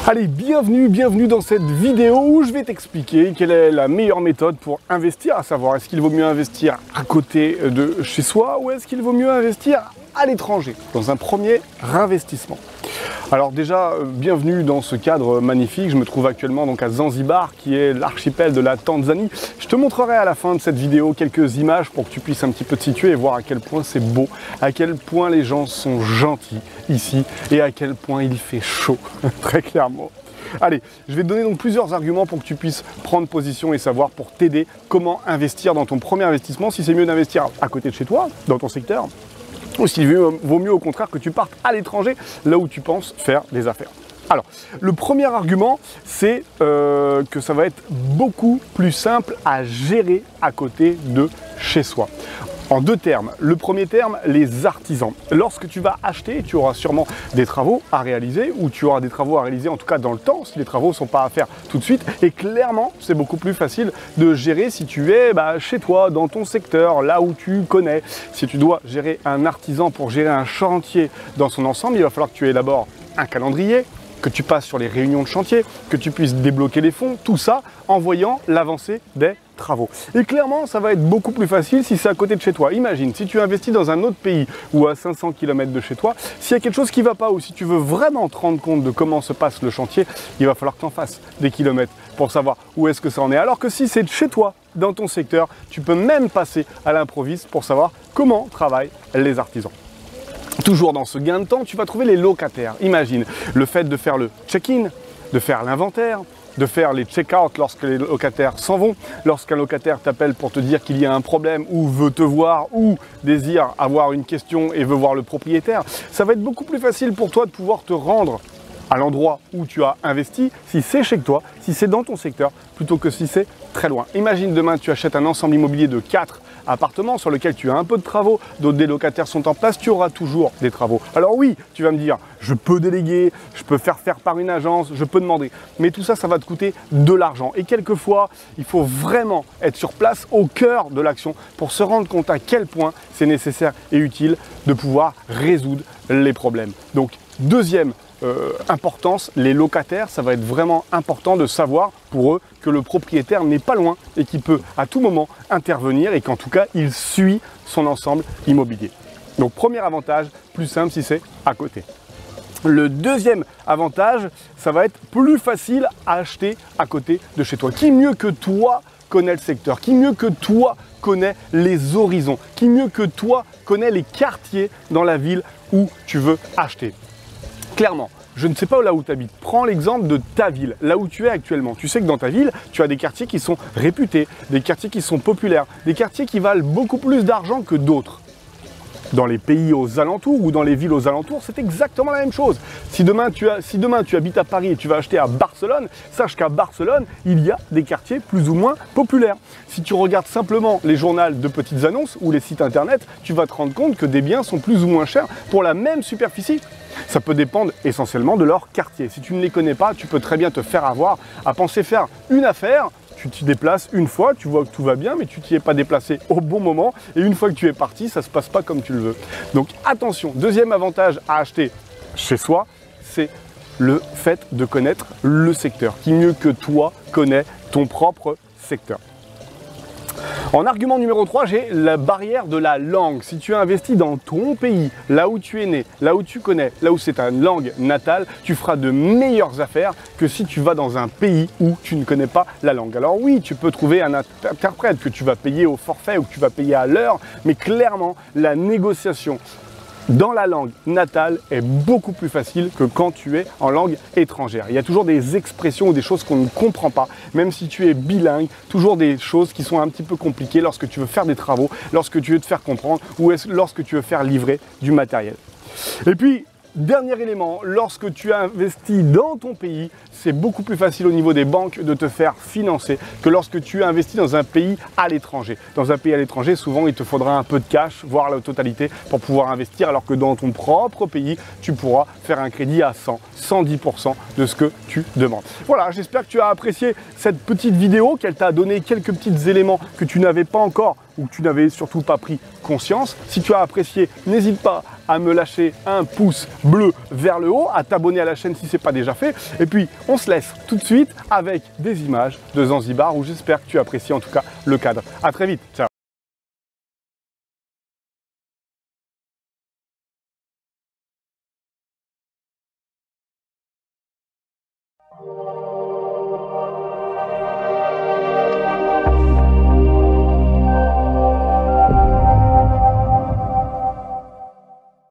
Allez, bienvenue dans cette vidéo où je vais t'expliquer quelle est la meilleure méthode pour investir, à savoir est-ce qu'il vaut mieux investir à côté de chez soi ou est-ce qu'il vaut mieux investir à l'étranger, dans un premier réinvestissement. Alors déjà, bienvenue dans ce cadre magnifique. Je me trouve actuellement donc à Zanzibar, qui est l'archipel de la Tanzanie. Je te montrerai à la fin de cette vidéo quelques images pour que tu puisses un petit peu te situer et voir à quel point c'est beau, à quel point les gens sont gentils ici et à quel point il fait chaud, très clairement. Allez, je vais te donner donc plusieurs arguments pour que tu puisses prendre position et savoir pour t'aider comment investir dans ton premier investissement, si c'est mieux d'investir à côté de chez toi, dans ton secteur, ou s'il vaut mieux au contraire que tu partes à l'étranger, là où tu penses faire des affaires. Alors, le premier argument, c'est que ça va être beaucoup plus simple à gérer à côté de chez soi. En deux termes. Le premier terme, les artisans. Lorsque tu vas acheter, tu auras sûrement des travaux à réaliser, ou tu auras des travaux à réaliser en tout cas dans le temps, si les travaux ne sont pas à faire tout de suite. Et clairement, c'est beaucoup plus facile de gérer si tu es chez toi, dans ton secteur, là où tu connais. Si tu dois gérer un artisan pour gérer un chantier dans son ensemble, il va falloir que tu aies d'abord un calendrier, que tu passes sur les réunions de chantier, que tu puisses débloquer les fonds, tout ça en voyant l'avancée des travaux. Et clairement, ça va être beaucoup plus facile si c'est à côté de chez toi. Imagine, si tu investis dans un autre pays ou à 500 km de chez toi, s'il y a quelque chose qui ne va pas ou si tu veux vraiment te rendre compte de comment se passe le chantier, il va falloir que tu en fasses des kilomètres pour savoir où est-ce que ça en est. Alors que si c'est de chez toi, dans ton secteur, tu peux même passer à l'improviste pour savoir comment travaillent les artisans. Toujours dans ce gain de temps, tu vas trouver les locataires. Imagine le fait de faire le check-in, de faire l'inventaire, de faire les check-out lorsque les locataires s'en vont, lorsqu'un locataire t'appelle pour te dire qu'il y a un problème ou veut te voir ou désire avoir une question et veut voir le propriétaire. Ça va être beaucoup plus facile pour toi de pouvoir te rendre à l'endroit où tu as investi, si c'est chez toi, si c'est dans ton secteur, plutôt que si c'est très loin. Imagine demain tu achètes un ensemble immobilier de 4 appartements sur lequel tu as un peu de travaux, d'autres des locataires sont en place, tu auras toujours des travaux. Alors oui, tu vas me dire, je peux déléguer, je peux faire par une agence, je peux demander. Mais tout ça, ça va te coûter de l'argent. Et quelquefois, il faut vraiment être sur place, au cœur de l'action, pour se rendre compte à quel point c'est nécessaire et utile de pouvoir résoudre les problèmes. Donc, deuxième importance, les locataires, ça va être vraiment important de savoir pour eux que le propriétaire n'est pas loin et qu'il peut à tout moment intervenir et qu'en tout cas, il suit son ensemble immobilier. Donc, premier avantage, plus simple si c'est à côté. Le deuxième avantage, ça va être plus facile à acheter à côté de chez toi. Qui mieux que toi connaît le secteur? Qui mieux que toi connaît les horizons? Qui mieux que toi connaît les quartiers dans la ville où tu veux acheter? Clairement, je ne sais pas là où tu habites. Prends l'exemple de ta ville, là où tu es actuellement. Tu sais que dans ta ville, tu as des quartiers qui sont réputés, des quartiers qui sont populaires, des quartiers qui valent beaucoup plus d'argent que d'autres. Dans les pays aux alentours ou dans les villes aux alentours, c'est exactement la même chose. Si demain tu habites à Paris et tu vas acheter à Barcelone, sache qu'à Barcelone, il y a des quartiers plus ou moins populaires. Si tu regardes simplement les journaux de petites annonces ou les sites internet, tu vas te rendre compte que des biens sont plus ou moins chers pour la même superficie. Ça peut dépendre essentiellement de leur quartier. Si tu ne les connais pas, tu peux très bien te faire avoir à penser faire une affaire. Tu t'y déplaces une fois, tu vois que tout va bien, mais tu t'y es pas déplacé au bon moment. Et une fois que tu es parti, ça ne se passe pas comme tu le veux. Donc attention, deuxième avantage à acheter chez soi, c'est le fait de connaître le secteur. Qui mieux que toi connaît ton propre secteur? En argument numéro 3, j'ai la barrière de la langue. Si tu investis dans ton pays, là où tu es né, là où tu connais, là où c'est ta langue natale, tu feras de meilleures affaires que si tu vas dans un pays où tu ne connais pas la langue. Alors oui, tu peux trouver un interprète que tu vas payer au forfait ou que tu vas payer à l'heure, mais clairement, la négociation dans la langue natale est beaucoup plus facile que quand tu es en langue étrangère. Il y a toujours des expressions ou des choses qu'on ne comprend pas, même si tu es bilingue, toujours des choses qui sont un petit peu compliquées lorsque tu veux faire des travaux, lorsque tu veux te faire comprendre ou lorsque tu veux faire livrer du matériel. Et puis, dernier élément, lorsque tu investis dans ton pays, c'est beaucoup plus facile au niveau des banques de te faire financer que lorsque tu investis dans un pays à l'étranger. Dans un pays à l'étranger, souvent, il te faudra un peu de cash, voire la totalité, pour pouvoir investir, alors que dans ton propre pays, tu pourras faire un crédit à 100, 110% de ce que tu demandes. Voilà, j'espère que tu as apprécié cette petite vidéo, qu'elle t'a donné quelques petits éléments que tu n'avais pas encore ou que tu n'avais surtout pas pris conscience. Si tu as apprécié, n'hésite pas à me lâcher un pouce bleu vers le haut, à t'abonner à la chaîne si ce n'est pas déjà fait. Et puis, on se laisse tout de suite avec des images de Zanzibar où j'espère que tu apprécies en tout cas le cadre. À très vite, ciao.